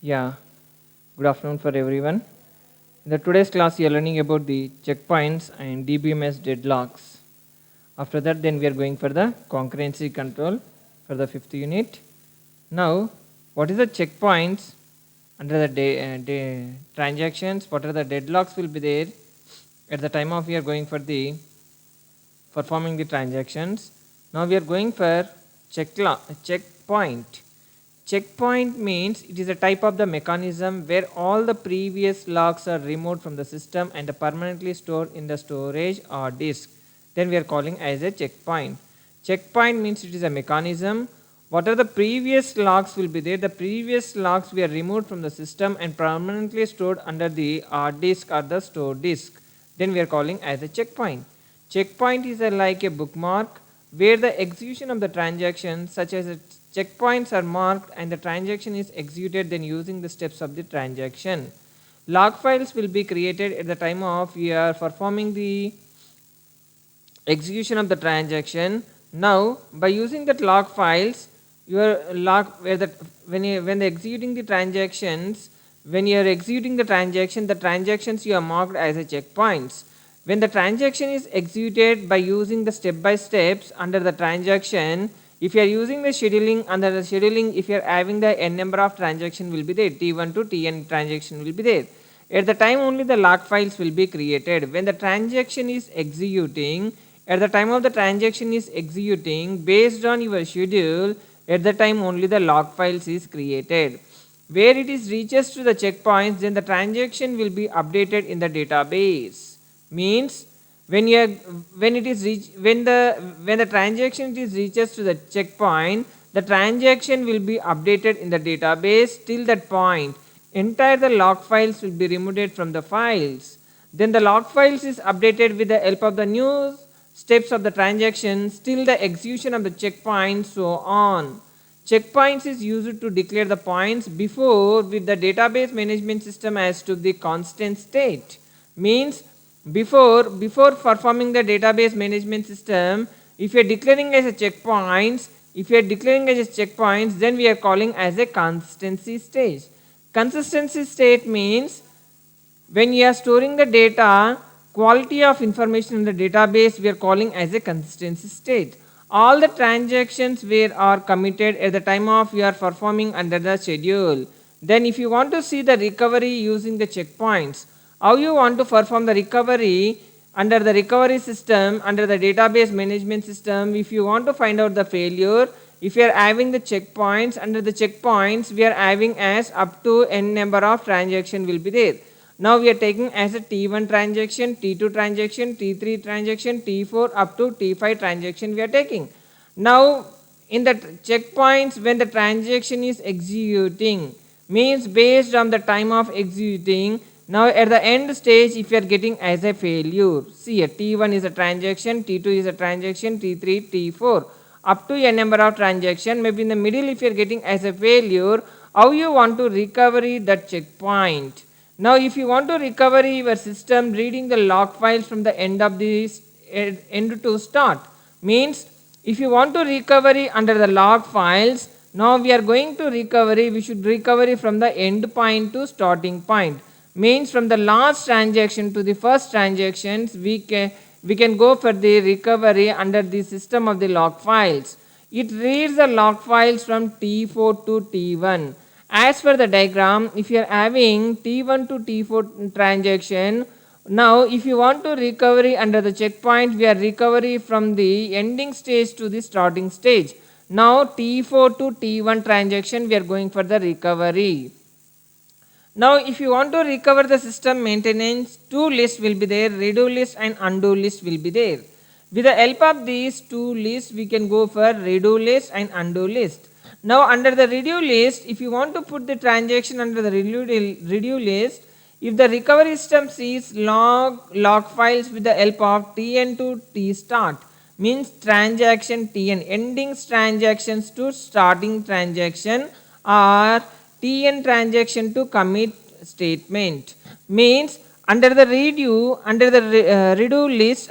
Yeah, good afternoon for everyone. In the today's class, we are learning about the checkpoints and DBMS deadlocks. After that, then we are going for the concurrency control for the fifth unit. Now, what is the checkpoints under the transactions? What are the deadlocks will be there at the time of we are going for the performing the transactions. Now we are going for checkpoint. Checkpoint means it is a type of the mechanism where all the previous logs are removed from the system and permanently stored in the storage or disk. Then we are calling as a checkpoint. Checkpoint means it is a mechanism. What are the previous logs will be there? The previous logs were removed from the system and permanently stored under the hard disk or the store disk. Then we are calling as a checkpoint. Checkpoint is like a bookmark where the execution of the transaction such as checkpoints are marked and the transaction is executed then using the steps of the transaction. Log files will be created at the time of you are performing the execution of the transaction. Now by using that log files, your log where the when the executing the transactions, when you are executing the transaction, the transactions you are marked as a checkpoints. When the transaction is executed by using the step by steps under the transaction, if you are using the scheduling under the scheduling, if you are having the n number of transaction will be there, T1 to Tn transaction will be there. At the time only the log files will be created. When the transaction is executing, at the time of the transaction is executing, based on your schedule, at the time only the log files is created. Where it is reaches to the checkpoints, then the transaction will be updated in the database. Means when you are, when it is reach, when the transaction is reaches to the checkpoint, the transaction will be updated in the database. Till that point, entire the log files will be removed from the files. Then the log files is updated with the help of the new steps of the transaction till the execution of the checkpoint, so on. Checkpoints is used to declare the points before with the database management system as to the constant state. Means before performing the database management system, if you are declaring as a checkpoints, then we are calling as a consistency stage. Consistency state means when you are storing the data, quality of information in the database we are calling as a consistency state. All the transactions where are committed at the time of you are performing under the schedule. Then if you want to see the recovery using the checkpoints, how you want to perform the recovery under the recovery system, under the database management system, if you want to find out the failure, if you are having the checkpoints, under the checkpoints we are having as up to n number of transaction will be there. Now we are taking as a T1 transaction, T2 transaction, T3 transaction, T4 up to T5 transaction we are taking. Now in the checkpoints when the transaction is executing, means based on the time of executing, now at the end stage if you are getting as a failure, see T1 is a transaction, T2 is a transaction, T3, T4 up to a number of transaction, maybe in the middle if you are getting as a failure, how you want to recover that checkpoint. Now if you want to recover your system reading the log files from the end of this end to start, means if you want to recovery under the log files, now we are going to recovery, we should recovery from the end point to starting point. Means from the last transaction to the first transactions we can go for the recovery under the system of the log files. It reads the log files from T4 to T1. As per the diagram, if you are having T1 to T4 transaction, now if you want to recovery under the checkpoint, we are recovery from the ending stage to the starting stage. Now T4 to T1 transaction we are going for the recovery. Now if you want to recover the system maintenance, two lists will be there, redo list and undo list will be there. With the help of these two lists, we can go for redo list and undo list. Now under the redo list, if you want to put the transaction under the redo list, if the recovery system sees log files with the help of Tn to T start, means transaction Tn, ending transactions to starting transaction, or Tn transaction to commit statement, means under the redo list,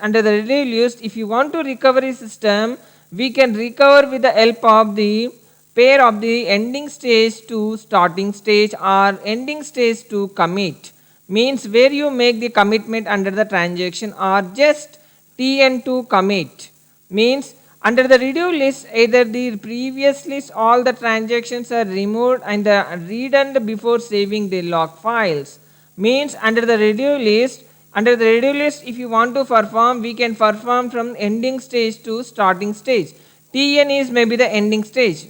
if you want to recovery system, we can recover with the help of the pair of the ending stage to starting stage or ending stage to commit means where you make the commitment under the transaction, or just TN to commit means under the redo list either the previous list all the transactions are removed and redone before saving the log files means under the redo list if you want to perform, we can perform from ending stage to starting stage. TN is maybe the ending stage.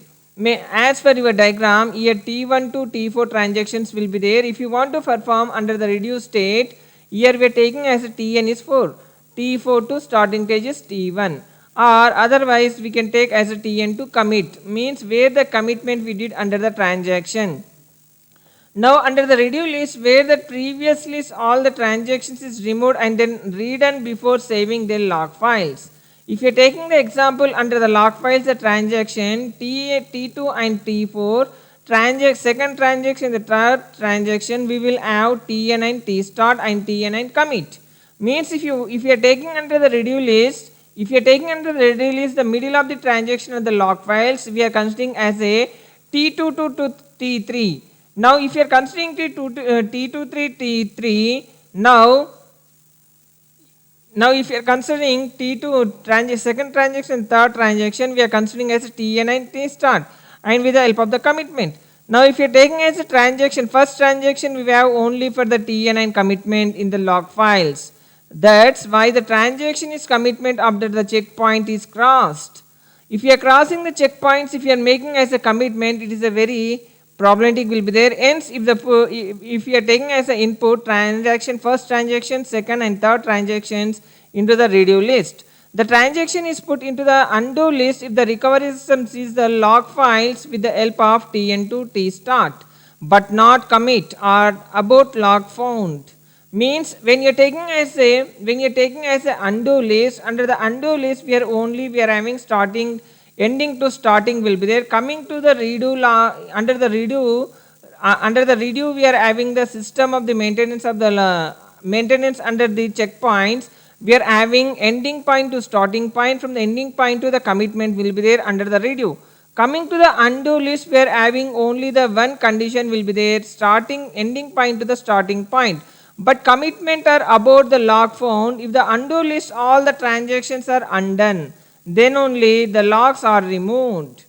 As per your diagram, here T1 to T4 transactions will be there. If you want to perform under the reduced state, here we are taking as a TN is 4. T4 to starting stage is T1. Or otherwise we can take as a TN to commit, means where the commitment we did under the transaction. Now under the redo list where the previous list all the transactions is removed and then redone before saving their log files. If you are taking the example under the log files the transaction T2 and T4 second transaction, the third transaction we will have TN and T start and TN and commit. Means if you are taking under the redo list, the middle of the transaction of the log files we are considering as a T2 to T3. Now if you are considering T2 T3, now if you are considering T2 second transaction, third transaction, we are considering as TN and T start and with the help of the commitment. Now if you are taking as a transaction, first transaction we have only for the TN and commitment in the log files. That's why the transaction is commitment after the checkpoint is crossed. If you are crossing the checkpoints, if you are making as a commitment, it is a very problematic will be there. Hence, if you are taking as an input first transaction, second and third transactions into the redo list, the transaction is put into the undo list if the recovery system sees the log files with the help of TN to T start, but not commit or abort log found. Means when you are taking as a undo list, under the undo list we are having starting, ending to starting will be there. Coming to the redo under the redo we are having the system of the maintenance of the maintenance under the checkpoints. We are having ending point to starting point, from the ending point to the commitment will be there under the redo. Coming to the undo list we are having only the one condition will be there, starting ending point to the starting point. But commitment are about the log found if the undo list all the transactions are undone, then only the logs are removed.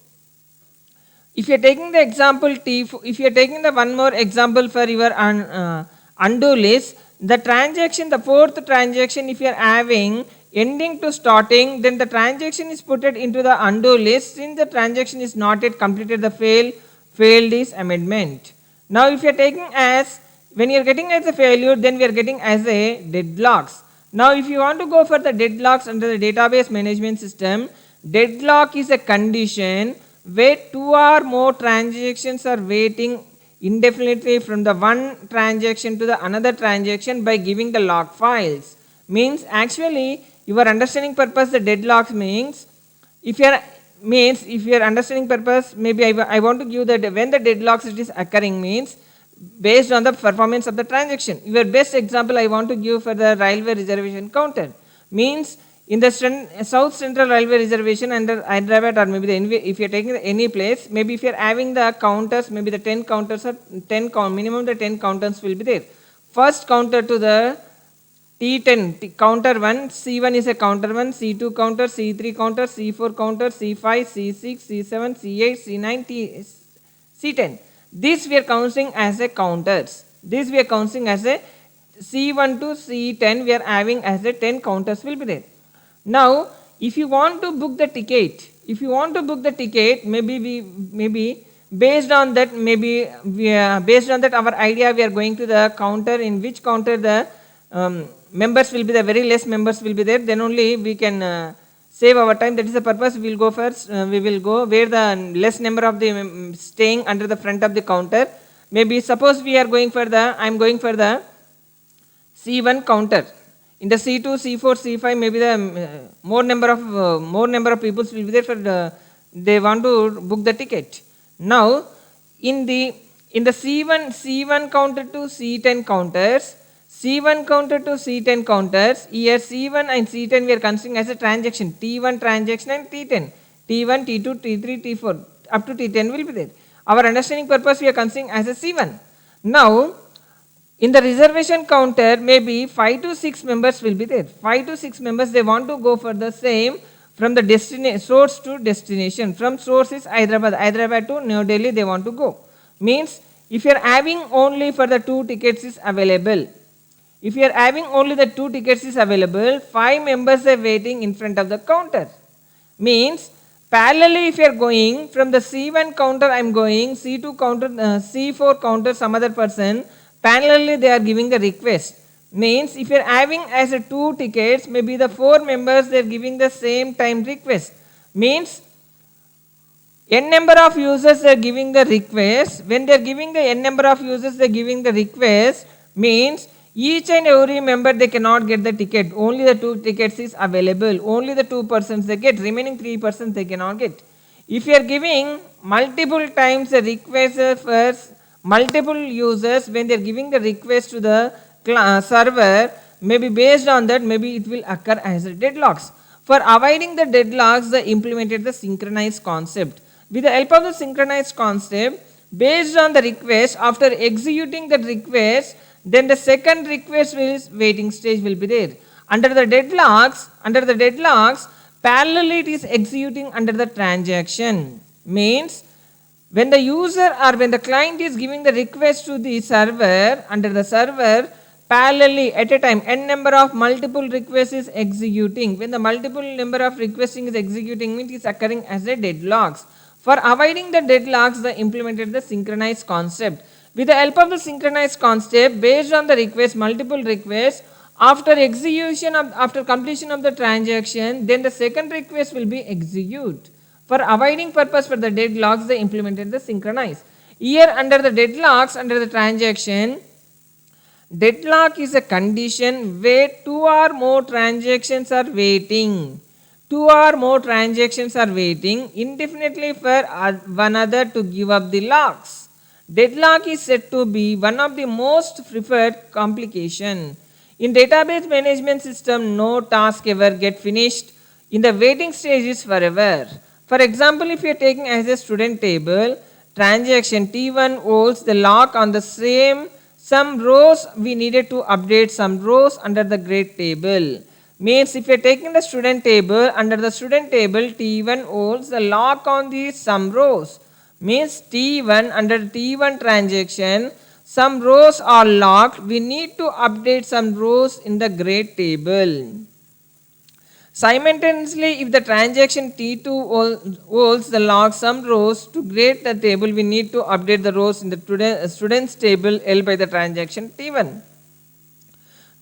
If you are taking the example if you are taking the one more example for your undo list, the fourth transaction if you are having ending to starting, then the transaction is put into the undo list since the transaction is not yet completed, the failed is amendment. Now if you are taking as, when you are getting as a failure, then we are getting as a deadlocks. Now if you want to go for the deadlocks under the database management system, deadlock is a condition where two or more transactions are waiting indefinitely from the one transaction to the another transaction by giving the log files. Means actually your understanding purpose the deadlocks means, if you are understanding purpose, maybe I want to give that when the deadlocks it is occurring means based on the performance of the transaction. Your best example I want to give for the railway reservation counter means in the South Central Railway Reservation under Hyderabad, or maybe if you are taking any place, maybe if you are having the counters, maybe the 10 counters or minimum the 10 counters will be there. First counter to the T10, counter 1, C1 is a counter 1, C2 counter, C3 counter, C4 counter, C5, C6, C7, C8, C9, C10. This we are counting as a counters. This we are counting as a C1 to C10 we are having as a 10 counters will be there. Now if you want to book the ticket, maybe based on that our idea we are going to the counter, in which counter the members will be the very less members will be there, then only we can save our time. That is the purpose. We will go first. We will go where the less number of the staying under the front of the counter. Maybe suppose we are going for the, I am going for the C1 counter. In the C2, C4, C5, maybe the more number of people will be there for they want to book the ticket. Now in the C1 counter to C10 counters, C1 counter to C10 counters, here C1 and C10 we are considering as a transaction, T1 transaction and T10, T1, T2, T3, T4. up to T10 will be there. Our understanding purpose we are considering as a C1. Now, in the reservation counter, maybe 5 to 6 members will be there. 5 to 6 members, they want to go for the same from the source to destination. From source is Hyderabad. Hyderabad to New Delhi they want to go. Means if you are having only for the 2 tickets is available. If you are having only the 2 tickets is available, 5 members are waiting in front of the counter. Means parallelly if you are going from the C1 counter I am going, C2 counter, C4 counter some other person, parallelly they are giving the request. Means if you are having as a 2 tickets, maybe the 4 members they are giving the same time request. Means n number of users are giving the request. When they are giving the n number of users they are giving the request, means each and every member they cannot get the ticket. Only the 2 tickets is available. Only the 2 persons they get. Remaining 3 persons they cannot get. If you are giving multiple times the request for multiple users, when they are giving the request to the server, maybe based on that maybe it will occur as a deadlocks. For avoiding the deadlocks, they implemented the synchronized concept. With the help of the synchronized concept, based on the request, after executing that request, then the second request waiting stage will be there. Under the deadlocks, parallelly it is executing under the transaction. Means when the user or when the client is giving the request to the server, under the server, parallelly at a time n number of multiple requests is executing. When the multiple number of requesting is executing, it is occurring as a deadlocks. For avoiding the deadlocks, they implemented the synchronized concept. With the help of the synchronized concept, based on the request, multiple requests, after completion of the transaction, then the second request will be executed. For avoiding purpose for the deadlocks, they implemented the synchronized. Here under the deadlocks, under the transaction, deadlock is a condition where 2 or more transactions are waiting. 2 or more transactions are waiting indefinitely for one other to give up the locks. Deadlock is said to be one of the most preferred complication. In database management system, no task ever get finished in the waiting stages forever. For example, if you are taking as a student table, transaction T1 holds the lock on the some rows we needed to update some rows under the grade table. Means if you are taking the student table, under the student table T1 holds the lock on the some rows. Means T1 under T1 transaction some rows are locked, we need to update some rows in the grade table. Simultaneously, if the transaction T2 holds the lock some rows to grade the table, we need to update the rows in the students table held by the transaction T1.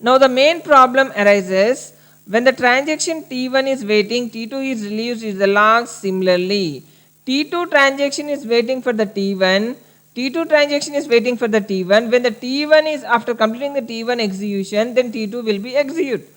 Now the main problem arises when the transaction T1 is waiting, T2 is released is the lock. Similarly, T2 transaction is waiting for the T1. T2 transaction is waiting for the T1. When the T1 is after completing the T1 execution, then T2 will be executed.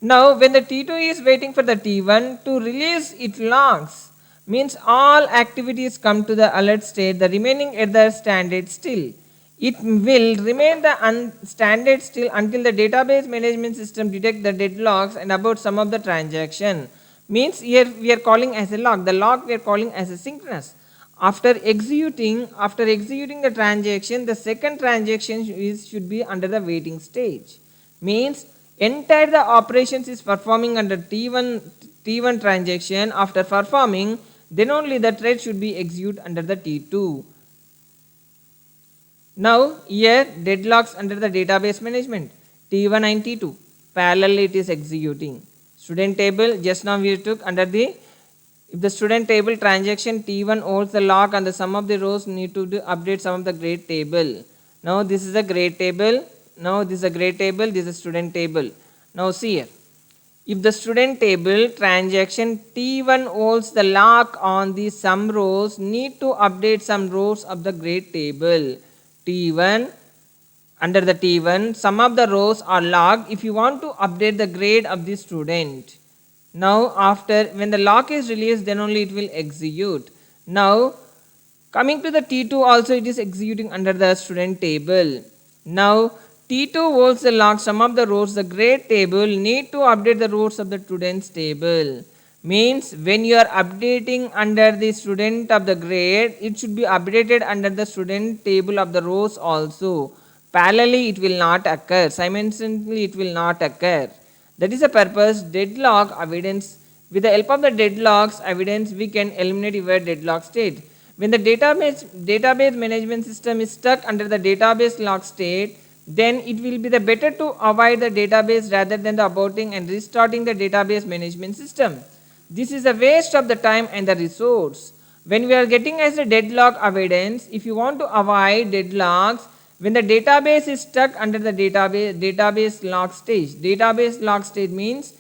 Now, when the T2 is waiting for the T1 to release its logs, means all activities come to the alert state, the remaining at the standard still. It will remain the standard still until the database management system detect the deadlocks and about some of the transaction. Means here we are calling as a log. The log we are calling as a synchronous. After executing the transaction, the second transaction should be under the waiting stage. Means entire the operations is performing under T1 transaction. After performing, then only the thread should be executed under the T2. Now here deadlocks under the database management T1 and T2 parallel it is executing. Student table just now we took under the if the student table transaction T1 holds the lock and the sum of the rows need to update some of the grade table. Now this is a grade table. Now this is a grade table. This is a student table. Now see here. If the student table transaction T1 holds the lock on the sum rows, need to update some rows of the grade table. T1 under the T1 some of the rows are locked if you want to update the grade of the student. Now after when the lock is released, then only it will execute. Now coming to the T2 also it is executing under the student table. Now T2 holds the lock some of the rows the grade table need to update the rows of the students table. Means when you are updating under the student of the grade, it should be updated under the student table of the rows also. Parallelly it will not occur, simultaneously it will not occur. That is the purpose deadlock avoidance. With the help of the deadlocks evidence, we can eliminate your deadlock state. When the database management system is stuck under the database lock state, then it will be the better to avoid the database rather than the aborting and restarting the database management system. This is a waste of the time and the resource. When we are getting as a deadlock avoidance, if you want to avoid deadlocks, when the database is stuck under the database lock stage. Database lock stage means,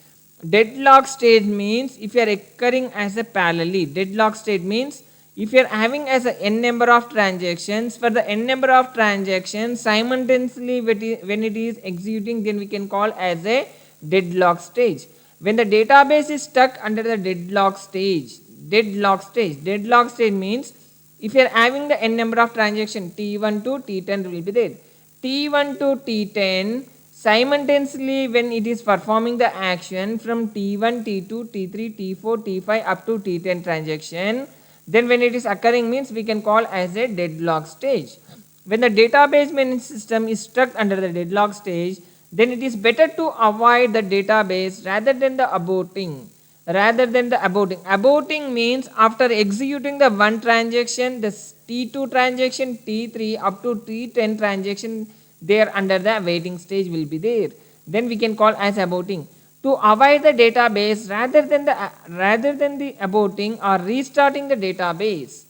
deadlock stage means if you are occurring as a parallelly. Deadlock state means if you are having as a n number of transactions, for the n number of transactions simultaneously when it is executing, then we can call as a deadlock stage. When the database is stuck under the deadlock stage, deadlock stage means if you are having the n number of transactions T1 to T10 will be there. T1 to T10 simultaneously when it is performing the action from T1, T2, T3, T4, T5 up to T10 transaction, then when it is occurring means we can call as a deadlock stage. When the database management system is stuck under the deadlock stage, then it is better to avoid the database rather than the aborting. Aborting means after executing the one transaction, the T2 transaction, T3 up to T10 transaction, there under the waiting stage will be there. Then we can call as aborting. To avoid the database rather than the aborting or restarting the database,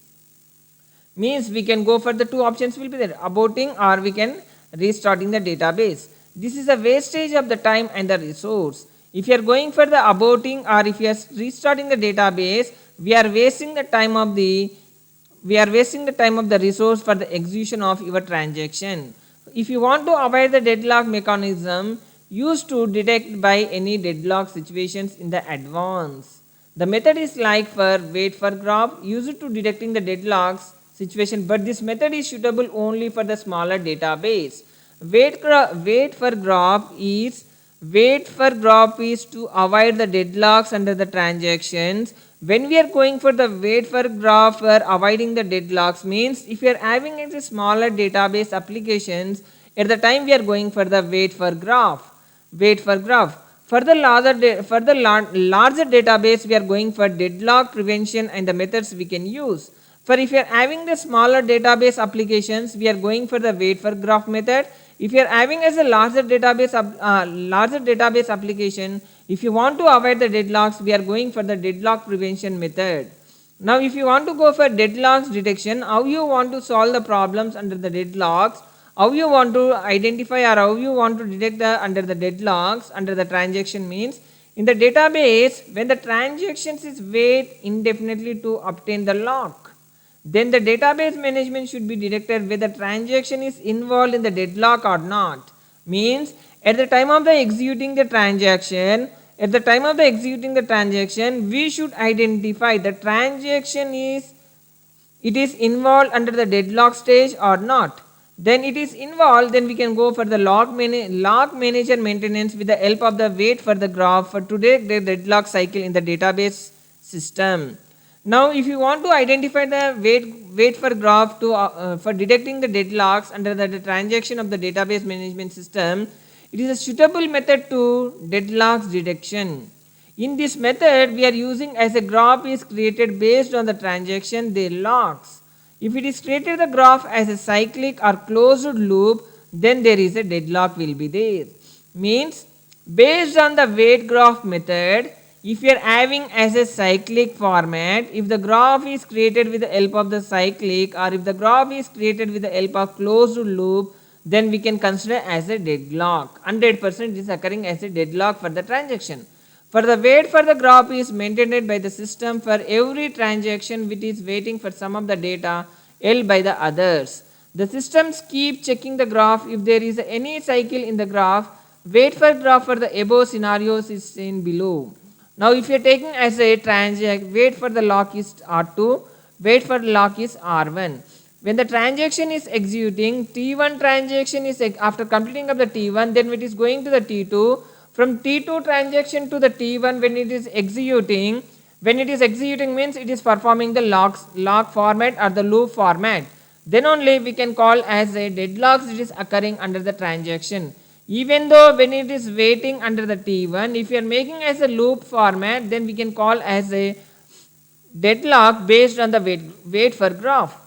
means we can go for the two options will be there, aborting or we can restarting the database. This is a wastage of the time and the resource. If you are going for the aborting or if you are restarting the database, we are wasting the time of the resource for the execution of your transaction. If you want to avoid the deadlock mechanism used to detect by any deadlock situations in the advance, the method is like for wait for graph used to detecting the deadlocks situation, but this method is suitable only for the smaller database. Wait for graph is to avoid the deadlocks under the transactions. When we are going for the wait for graph for avoiding the deadlocks means if you are having a smaller database applications, at the time we are going for the wait for graph. For the larger database, we are going for deadlock prevention and the methods we can use. For if you are having the smaller database applications, we are going for the wait for graph method. If you are having as a larger database application, if you want to avoid the deadlocks, we are going for the deadlock prevention method. Now, if you want to go for deadlocks detection, how you want to solve the problems under the deadlocks, how you want to identify or how you want to detect the under the deadlocks under the transaction means, in the database when the transactions is wait indefinitely to obtain the lock, then the database management should be detected whether transaction is involved in the deadlock or not. Means at the time of the executing the transaction, we should identify the transaction is involved under the deadlock stage or not. Then it is involved, then we can go for the log manager maintenance with the help of the wait for the graph for to detect the deadlock cycle in the database system. Now, if you want to identify the wait for graph to for detecting the deadlocks under the transaction of the database management system, it is a suitable method to deadlocks detection. In this method, we are using as a graph is created based on the transaction their locks. If it is created the graph as a cyclic or closed loop, then there is a deadlock will be there. Means based on the wait graph method, if you are having as a cyclic format, if the graph is created with the help of the cyclic or if the graph is created with the help of closed loop, then we can consider as a deadlock. 100% is occurring as a deadlock for the transaction. For the wait for the graph is maintained by the system for every transaction which is waiting for some of the data held by the others. The systems keep checking the graph. If there is any cycle in the graph, wait for graph for the above scenarios is seen below. Now, if you are taking as a transaction, wait for the lock is R2, wait for the lock is R1. When the transaction is executing, T1 transaction is after completing of the T1, then it is going to the T2. From T2 transaction to the T1 when it is executing, When it is executing means it is performing the log format or the loop format. Then only we can call as a deadlocks it is occurring under the transaction. Even though when it is waiting under the T1, if you are making as a loop format, then we can call as a deadlock based on the wait for graph.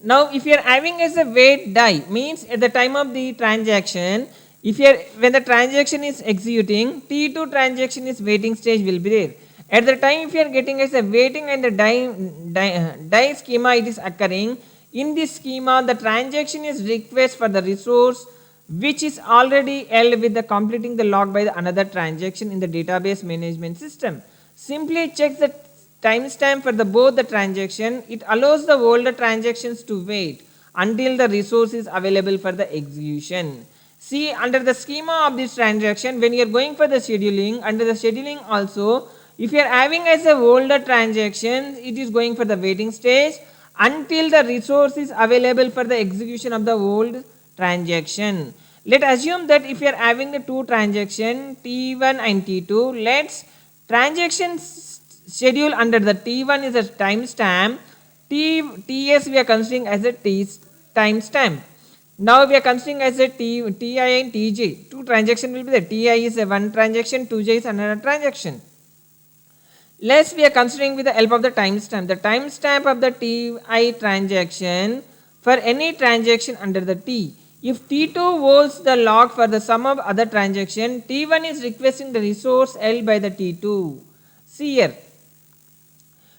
Now if you are having as a wait die means at the time of the transaction, if you are when the transaction is executing, T2 transaction is waiting stage will be there. At the time if you are getting as a waiting and the die schema it is occurring, in this schema the transaction is request for the resource which is already held with the completing the log by the another transaction in the database management system. Simply check the timestamp for the both the transaction. It allows the older transactions to wait until the resource is available for the execution. See, under the schema of this transaction, when you are going for the scheduling, under the scheduling also, if you are having as a older transaction, it is going for the waiting stage until the resource is available for the execution of the old transaction. Let assume that if you are having the two transaction T1 and T2, let's transaction schedule under the T1 is a timestamp, TS we are considering as a timestamp. Now we are considering as a TI and TJ. Two transaction will be there. TI is a one transaction, 2J is another transaction. Let's we are considering with the help of the timestamp. The timestamp of the TI transaction for any transaction under the T. If T2 holds the log for the sum of other transaction, T1 is requesting the resource held by the T2. See here.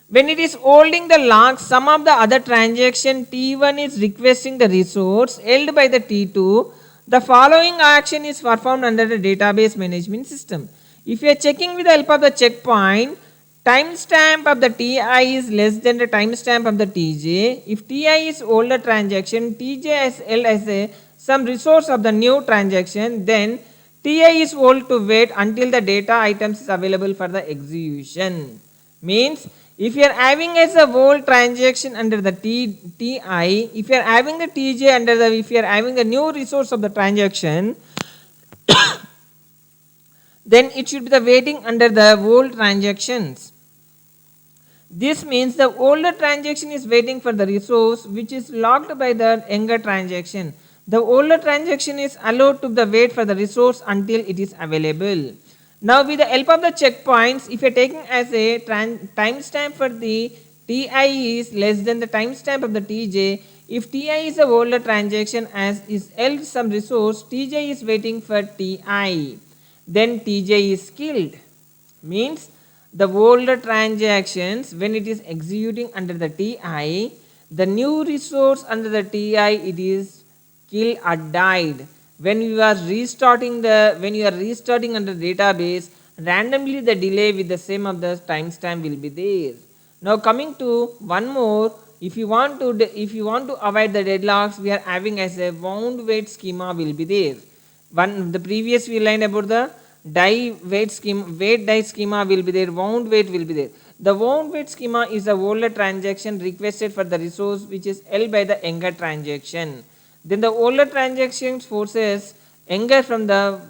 When it is holding the log, sum of the other transaction T1 is requesting the resource held by the T2. The following action is performed under the database management system. If you are checking with the help of the checkpoint, timestamp of the TI is less than the timestamp of the TJ. If TI is older transaction, TJ is held as a some resource of the new transaction, then TI is told to wait until the data items is available for the execution. Means if you are having as a whole transaction under the TI, if you are having the TJ under the, if you are having a new resource of the transaction, then it should be the waiting under the old transactions. This means the older transaction is waiting for the resource which is locked by the younger transaction. The older transaction is allowed to the wait for the resource until it is available. Now with the help of the checkpoints, if you are taking as a timestamp for the TI is less than the timestamp of the TJ, if TI is a older transaction as is held some resource, TJ is waiting for TI, then TJ is killed. Means the older transactions when it is executing under the TI, the new resource under the TI it is killed or died. When you are restarting under database, randomly the delay with the same of the timestamp will be there. Now coming to one more, if you want to avoid the deadlocks, we are having as a wound wait schema will be there. The previous we learned about the wait die schema will be there, wound wait will be there. The wound wait schema is a older transaction requested for the resource which is held by the younger transaction. Then the older transaction forces younger from the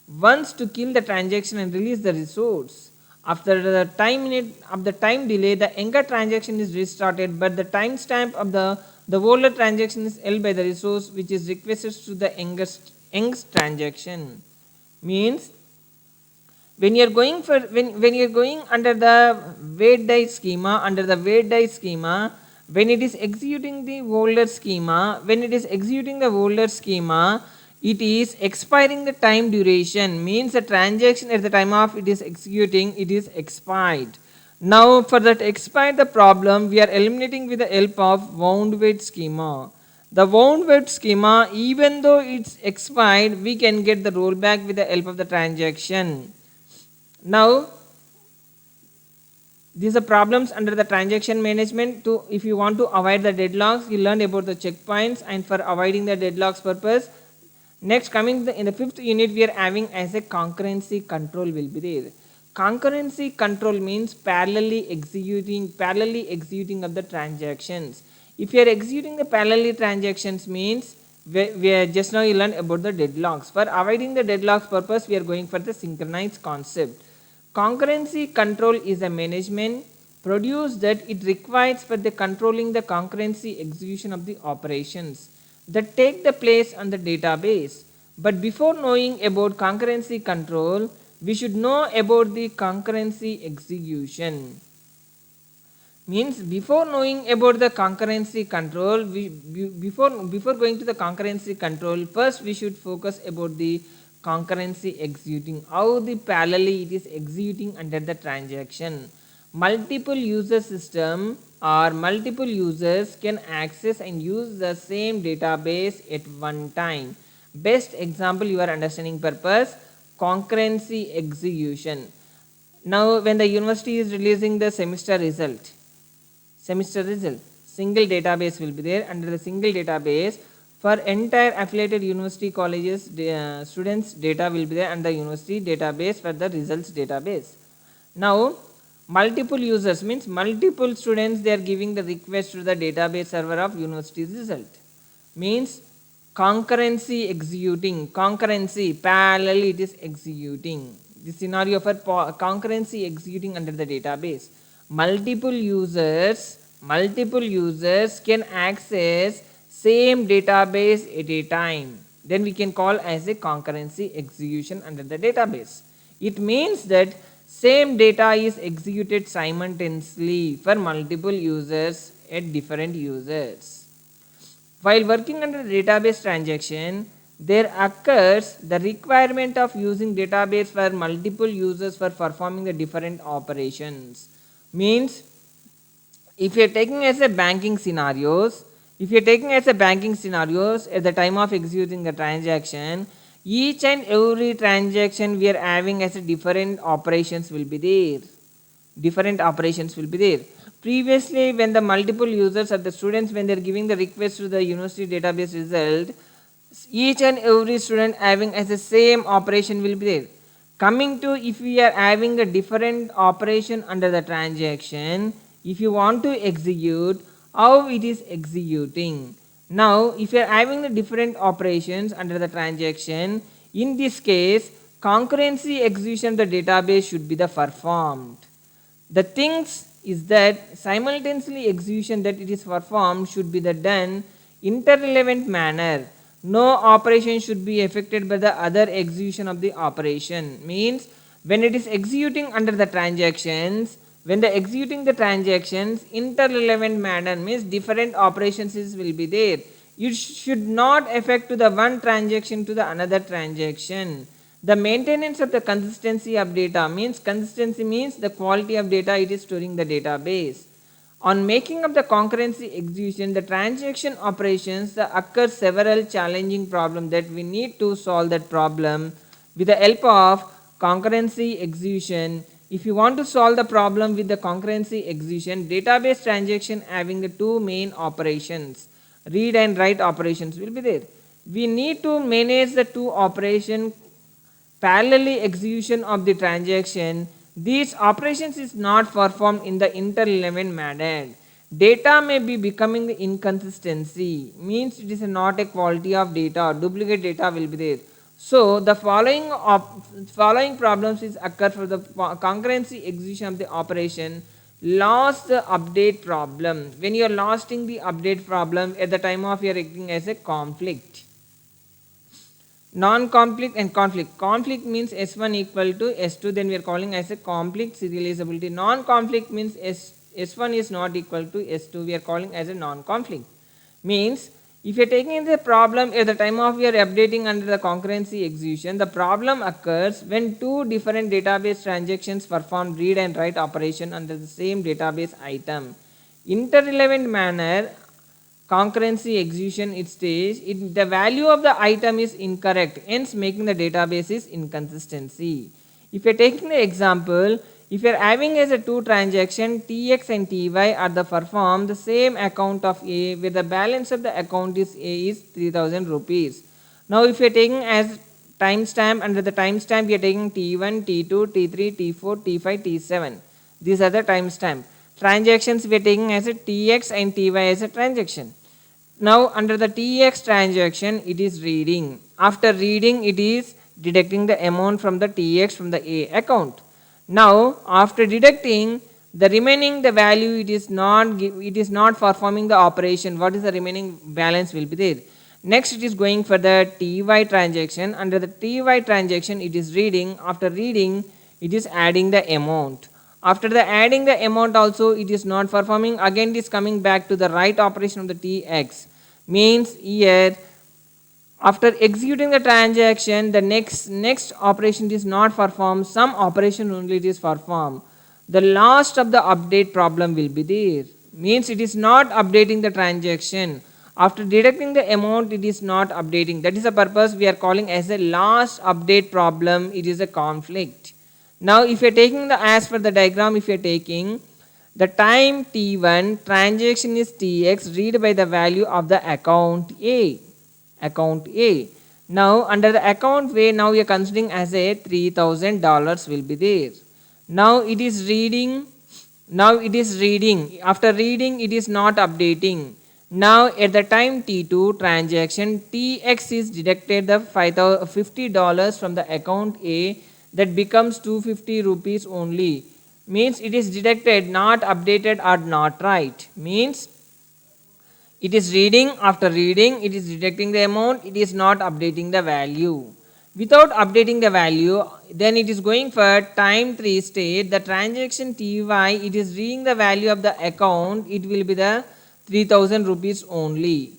ones to kill the transaction and release the resource. After the time delay, the younger transaction is restarted, but the timestamp of the older transaction is held by the resource which is requested to the youngest transaction. Means when you are going for when you are going under the wait die schema, when it is executing the older schema, it is expiring the time duration. Means the transaction at the time of it is executing, it is expired. Now for that expired the problem, we are eliminating with the help of wound wait schema. The wound wait schema, even though it's expired, we can get the rollback with the help of the transaction. Now these are problems under the transaction management. To if you want to avoid the deadlocks, you learn about the checkpoints and for avoiding the deadlocks purpose. Next coming in the fifth unit, we are having as a concurrency control will be there. Concurrency control means parallelly executing of the transactions. If you are executing the parallelly transactions means we are just now you learned about the deadlocks. For avoiding the deadlocks purpose, we are going for the synchronized concept. Concurrency control is a management produce that it requires for the controlling the concurrency execution of the operations that take the place on the database. But before knowing about concurrency control, we should know about the concurrency execution. Means before knowing about the concurrency control, before going to the concurrency control, first we should focus about the concurrency executing, how the parallelly it is executing under the transaction. Multiple user system or multiple users can access and use the same database at one time. Best example, your understanding purpose, concurrency execution. Now when the university is releasing the semester result, single database will be there. Under the single database, for entire affiliated university colleges students data will be there, and the university database for the results database. Now multiple users means multiple students, they are giving the request to the database server of university's result. Means concurrency executing, concurrency parallel it is executing. The scenario for concurrency executing under the database. Multiple users can access same database at a time. Then we can call as a concurrency execution under the database. It means that same data is executed simultaneously for multiple users at different users. While working under database transaction, there occurs the requirement of using database for multiple users for performing the different operations. Means if you are taking as a banking scenarios, at the time of executing the transaction, each and every transaction we are having as a different operations will be there. Previously, when the multiple users or the students, when they are giving the request to the university database result, each and every student having as the same operation will be there. Coming to if we are having a different operation under the transaction, if you want to execute, how it is executing. Now if you are having the different operations under the transaction, in this case concurrency execution of the database should be the performed. The things is that simultaneously execution that it is performed should be the done interrelevant manner. No operation should be affected by the other execution of the operation. Means when it is executing under the transactions, interrelevant manner means different operations will be there. It should not affect to the one transaction to the another transaction. The maintenance of the consistency of data means the quality of data it is storing the database. On making of the concurrency execution, the transaction operations occur several challenging problems that we need to solve that problem with the help of concurrency execution. If you want to solve the problem with the concurrency execution, database transaction having the two main operations, read and write operations will be there. We need to manage the two operations parallelly execution of the transaction. These operations is not performed in the interrelevant manner. Data may be becoming the inconsistency, means it is not a quality of data, duplicate data will be there. So the following problems is occur for the concurrency execution of the operation. Lost the update problem. When you are losting the update problem at the time of you are acting as a conflict. Non-conflict and conflict. Conflict means S1 equal to S2, then we are calling as a conflict serializability. Non-conflict means S1 is not equal to S2, we are calling as a non-conflict. Means if you are taking the problem at the time of you are updating under the concurrency execution, the problem occurs when two different database transactions perform read and write operation under the same database item. Interrelevant manner concurrency execution it states the value of the item is incorrect, hence making the database is inconsistency. If you are taking the example, if you are having as a two transaction TX and TY are the perform the same account of A where the balance of the account is A is 3000 rupees. Now if you are taking as timestamp, under the timestamp we are taking T1, T2, T3, T4, T5, T7. These are the timestamp. Transactions we are taking as a TX and TY as a transaction. Now under the TX transaction it is reading. After reading it is deducting the amount from the TX from the A account. Now after deducting the remaining the value, it is not performing the operation. What is the remaining balance will be there. Next it is going for the TY transaction. Under the TY transaction it is reading. After reading it is adding the amount. After the adding the amount also it is not performing. Again it is coming back to the write operation of the TX. Means here after executing the transaction, the next operation is not performed. Some operation only it is performed. The last of the update problem will be there. Means it is not updating the transaction. After deducting the amount, it is not updating. That is the purpose we are calling as a last update problem. It is a conflict. Now if you are taking the as per the diagram, if you are taking the time T1 transaction is Tx, read by the value of the account A. Account A. Now under the account A, now you are considering as a $3,000 will be there. Now it is reading. After reading it is not updating. Now at the time T2 transaction, Tx is deducted the $50 from the account A, that becomes 250 rupees only. Means it is deducted, not updated or not right. Means it is reading. After reading it is deducting the amount, it is not updating the value. Without updating the value, then it is going for time 3 state. The transaction Ty, it is reading the value of the account, it will be the 3000 rupees only.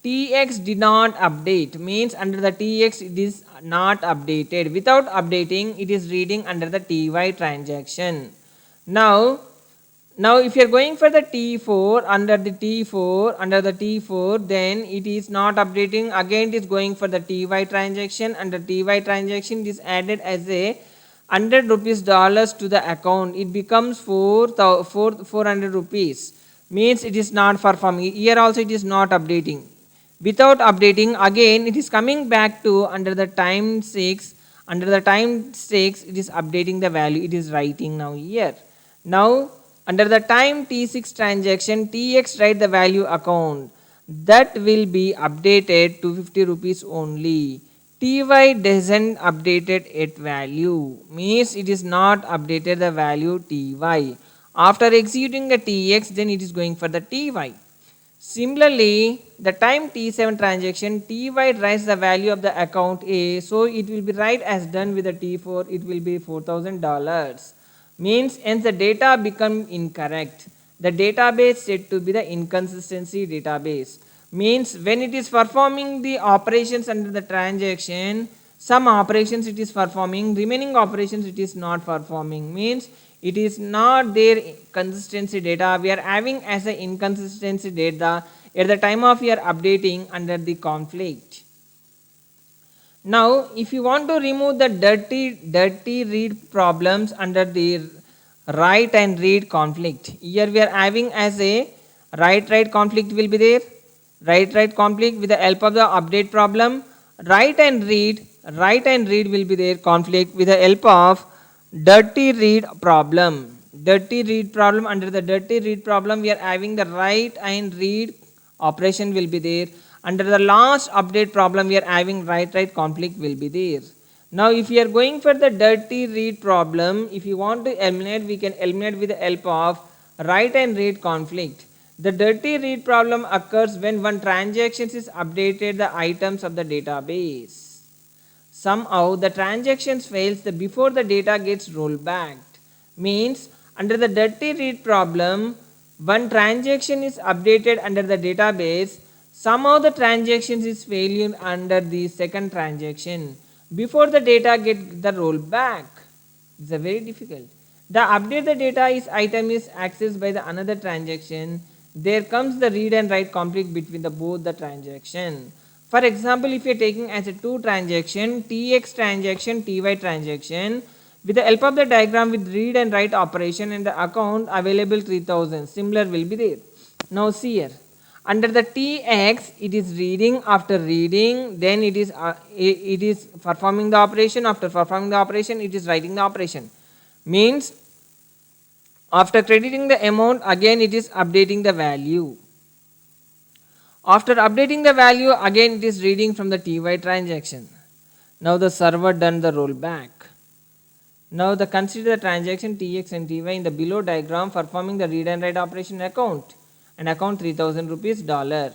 Tx did not update, means under the Tx it is not updated. Without updating it is reading under the Ty transaction. Now if you are going for the T4, under the T4, then it is not updating. Again it is going for the Ty transaction. Under Ty transaction it is added as a $100 to the account. It becomes 400 rupees. Means it is not performing. Here also it is not updating. Without updating, again it is coming back to under the time 6. Under the time 6 it is updating the value. It is writing now here. Now under the time T6 transaction, Tx write the value account, that will be updated to 50 rupees only. Ty doesn't updated its value, means it is not updated the value Ty. After executing the Tx, then it is going for the Ty. Similarly, the time T7 transaction, Ty writes the value of the account A, so it will be right as done with the T4, it will be $4,000. Means hence the data become incorrect. The database said to be the inconsistency database. Means when it is performing the operations under the transaction, some operations it is performing, remaining operations it is not performing. Means it is not their consistency data. We are having as a inconsistency data at the time of your updating under the conflict. Now if you want to remove the dirty read problems under the write and read conflict, here we are having as a write conflict will be there. Write conflict with the help of the update problem. Write and read will be there conflict with the help of dirty read problem. Dirty read problem, under the dirty read problem we are having the write and read operation will be there. Under the last update problem we are having write conflict will be there. Now if you are going for the dirty read problem, if you want to eliminate, we can eliminate with the help of write and read conflict. The dirty read problem occurs when one transaction is updated the items of the database. Somehow the transactions fails before the data gets rolled back. Means under the dirty read problem, one transaction is updated under the database, somehow the transactions is failing under the second transaction before the data get the roll back. It's a very difficult. The update the data is item is accessed by the another transaction. There comes the read and write conflict between the both the transaction. For example, if you are taking as a two transaction, Tx transaction, Ty transaction, with the help of the diagram with read and write operation and the account available 3000, similar will be there. Now see here, under the Tx it is reading. After reading, then it is performing the operation. After performing the operation, it is writing the operation. Means after crediting the amount, again it is updating the value. After updating the value, again it is reading from the Ty transaction. Now the server done the rollback. Now the consider the transaction Tx and Ty in the below diagram performing the read and write operation account. And account 3000 rupees dollar.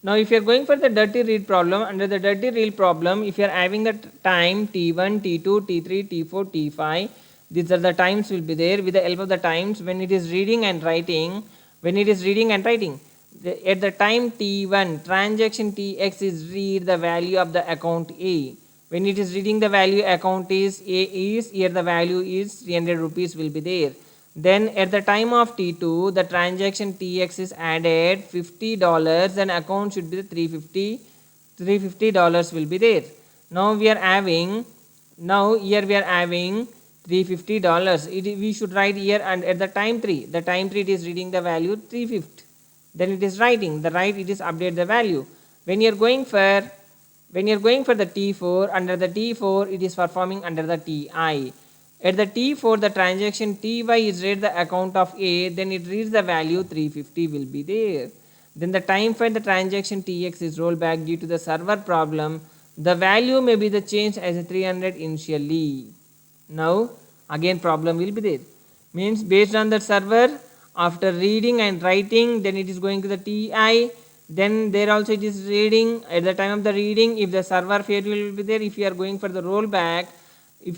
Now if you are going for the dirty read problem, under the dirty read problem, if you are having the time T1, T2, T3, T4, T5, these are the times will be there. With the help of the times, when it is reading and writing, at the time T1, transaction Tx is read the value of the account A. When it is reading the value account is A is, here the value is 300 rupees will be there. Then at the time of T2, the transaction Tx is added $50 and account should be the $350 will be there. Now here we are having $350. We should write here, and at the time 3 it is reading the value 350. Then it is writing, it is update the value. When you are going for the T4, under the T4 it is performing under the Ti. At the T4, the transaction Ty is read the account of A, then it reads the value 350 will be there. Then the time for the transaction Tx is rolled back due to the server problem. The value may be the change as a 300 initially. Now again problem will be there. Means based on the server, after reading and writing, then it is going to the Ti. Then there also it is reading. At the time of the reading, if the server failure will be there, if you are going for the rollback, at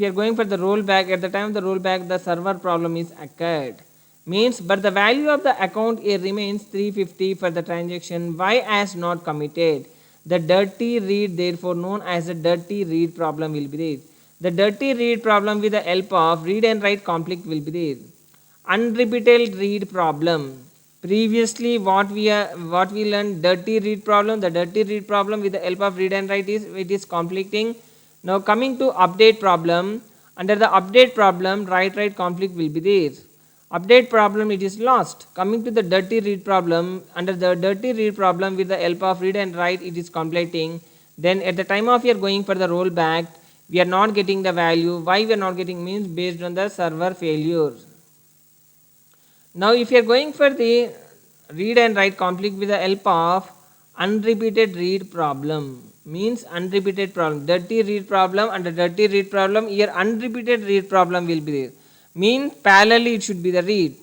the time of the rollback, the server problem is occurred. Means, but the value of the account A remains 350 for the transaction Y as not committed. The dirty read, therefore known as the dirty read problem will be there. The dirty read problem with the help of read and write conflict will be there. Unrepeated read problem. Previously what we learned, dirty read problem. The dirty read problem with the help of read and write is conflicting. Now coming to update problem, under the update problem, write conflict will be there. Update problem, it is lost. Coming to the dirty read problem, under the dirty read problem with the help of read and write, it is completing. Then at the time of you are going for the rollback, we are not getting the value. Why we are not getting means based on the server failure. Now if you are going for the read and write conflict with the help of unrepeated read problem, means unrepeated problem, dirty read problem, under dirty read problem, here unrepeated read problem will be there. Mean parallelly it should be the read,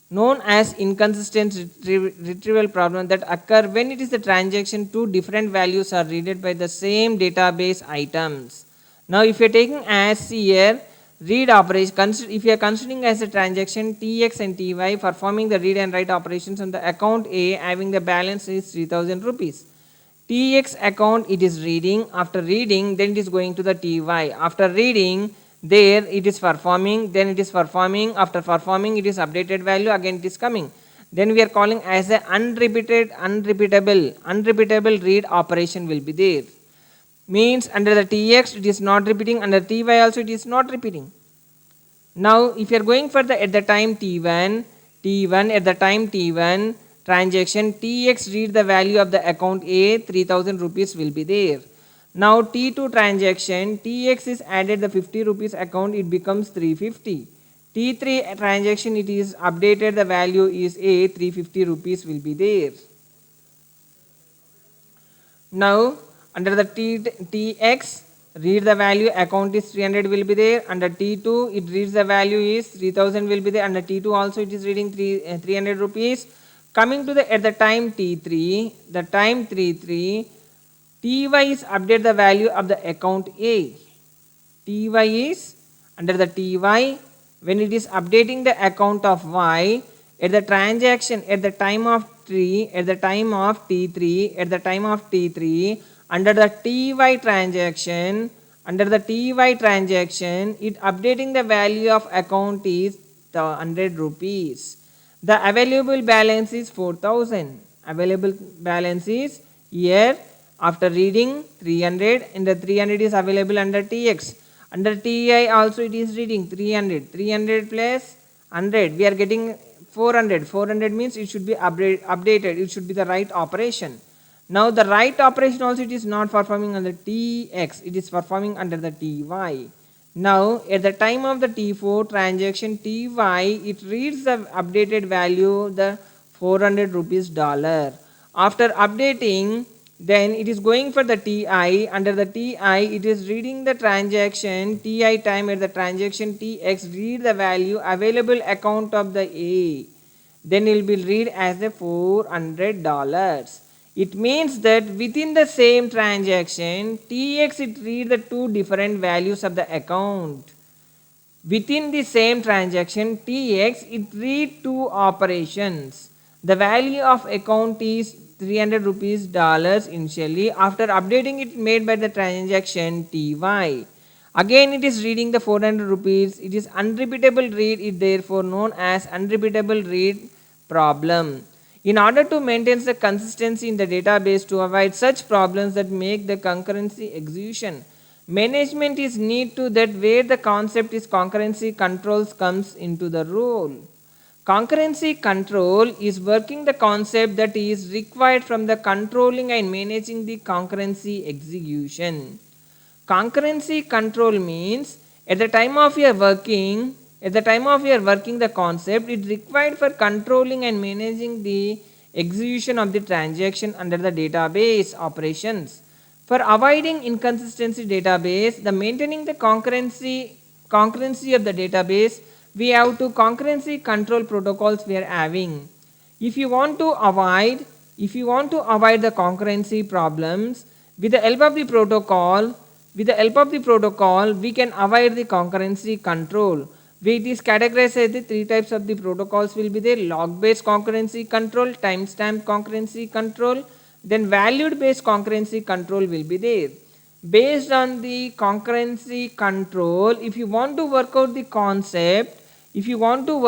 known as inconsistent retrieval problem, that occur when it is the transaction two different values are read by the same database items. Now if you are taking as here read operation, if you are considering as a transaction Tx and Ty performing the read and write operations on the account A having the balance is 3000 rupees. Tx account it is reading, after reading then it is going to the Ty. After reading there it is performing, then it is performing, after performing it is updated value, again it is coming. Then we are calling as a unrepeatable read operation will be there. Means under the Tx it is not repeating, under Ty also it is not repeating. Now if you are going for the at the time T1 at the time T1 transaction Tx read the value of the account A, 3000 rupees will be there. Now T2 transaction Tx is added the 50 rupees account, it becomes 350. T3 transaction it is updated, the value is A, 350 rupees will be there. Now under the Tx read the value account is 300 will be there. Under T2 it reads the value is 3000 will be there. Under T2 also it is reading 300 rupees. Coming to the at the time T3, the time T3, Ty is update the value of the account A. Ty is under the Ty, when it is updating the account of Y, at the transaction at the time of T3, under the Ty transaction, it updating the value of account is 100 rupees. The available balance is 4000. Available balance is here after reading 300, and the 300 is available under Tx. Under Ti also it is reading 300 plus 100, we are getting 400. 400 means it should be updated, it should be the right operation. Now the right operation also it is not performing under Tx, it is performing under the Ty. Now at the time of the T4 transaction Ty, it reads the updated value, the 400 rupees dollar. After updating, then it is going for the TI. Under the TI, it is reading the transaction TI time at the transaction TX, read the value available account of the A. Then it will be read as a $400. It means that within the same transaction, TX it read the two different values of the account. Within the same transaction TX, it read two operations. The value of account is 300 rupees dollars initially. After updating it made by the transaction TY. Again it is reading the 400 rupees. It is unrepeatable read. It therefore known as unrepeatable read problem. In order to maintain the consistency in the database to avoid such problems that make the concurrency execution, management is need to that where the concept is concurrency controls comes into the role. Concurrency control is working the concept that is required from the controlling and managing the concurrency execution. Concurrency control means at the time of your working the concept, it required for controlling and managing the execution of the transaction under the database operations. For avoiding inconsistency database, the maintaining the concurrency of the database, we have two concurrency control protocols we are having. If you want to avoid the concurrency problems, with the help of the protocol, we can avoid the concurrency control. It is categorized as the three types of the protocols will be there: log based concurrency control, timestamp concurrency control, then valued based concurrency control will be there. Based on the concurrency control, if you want to work out the concept, if you want to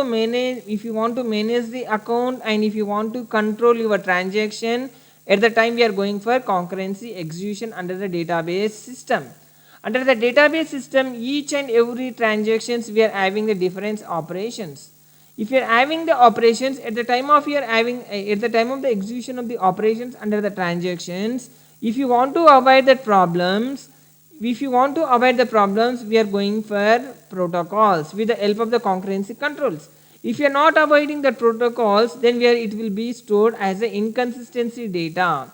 manage the account, and if you want to control your transaction, at the time we are going for concurrency execution under the database system. Under the database system, each and every transactions we are having the different operations. If you are having the operations at the time of the execution of the operations under the transactions, if you want to avoid the problems, we are going for protocols with the help of the concurrency controls. If you are not avoiding the protocols, then it will be stored as a inconsistency data.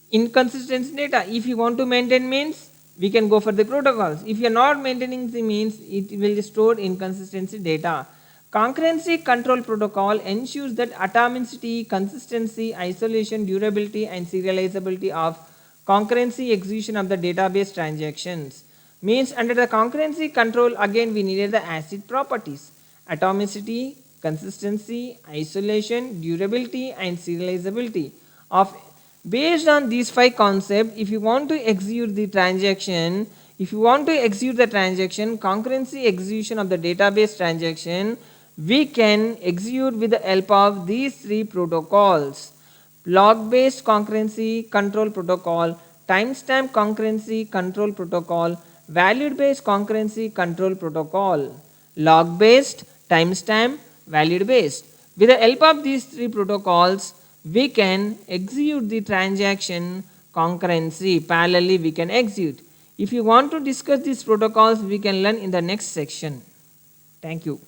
If you want to maintain means, we can go for the protocols. If you are not maintaining the means, it will store inconsistency data. Concurrency control protocol ensures that atomicity, consistency, isolation, durability and serializability of concurrency execution of the database transactions. Means under the concurrency control, again we needed the ACID properties: atomicity, consistency, isolation, durability and serializability of. Based on these five concepts, if you want to execute the transaction, concurrency execution of the database transaction, we can execute with the help of these three protocols: log based concurrency control protocol, timestamp concurrency control protocol, valued based concurrency control protocol. Log based, timestamp, valued based. With the help of these three protocols, we can execute the transaction concurrency. Parallelly we can execute. If you want to discuss these protocols, we can learn in the next section. Thank you.